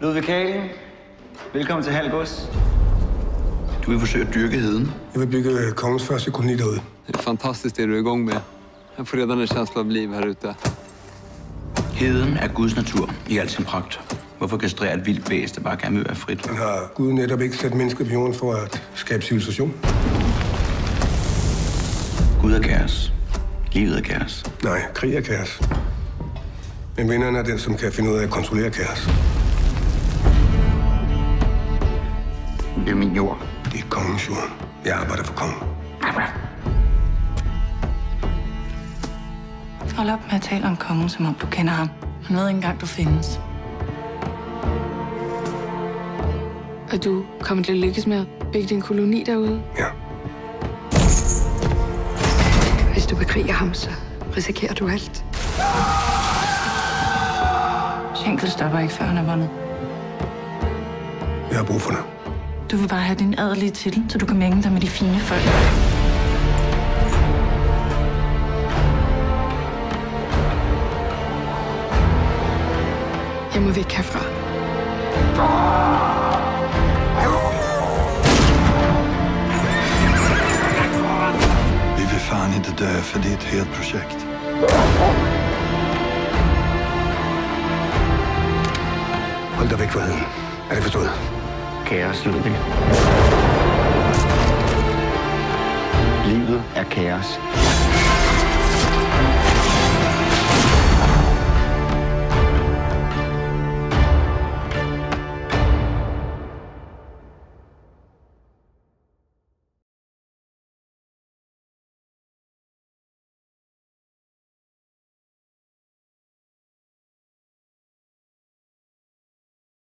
Ludvig Kalen, velkommen til Halgås. Du vil forsøge at dyrke heden. Jeg vil bygge kongens første koloni derude. Det er fantastisk, det du er i gang med. Jeg får redan en känsla av liv her ute. Heden er Guds natur i al sin pragt. Hvorfor kastrere et vildt bæst, der bare gerne vil være frit? Han har Gud netop ikke sat mennesker på jorden for at skabe civilisation. Gud er kaos. Livet er kaos. Nej, krig er kaos. Men vinderen er den, som kan finde ud af at kontrollere kaos. Det er min jord. Det er kongens jord. Jeg arbejder for kongen. Hold op med at tale om kongen, som om du kender ham. Han ved ikke engang, du findes. Er du kommet til at lykkes med at bygge din koloni derude? Ja. Hvis du bekriger ham, så risikerer du alt. Schenkel stopper ikke, før han er vundet. Jeg har brug for dig. Du vil bare have din adelige titel, så du kan mænge dig med de fine folk. Jeg må væk herfra. Vi vill fan inte dö, för det är ett helt projekt. Hold dig væk fra heden. Er det forstået? Kaos, Ludvig. Livet er kaos.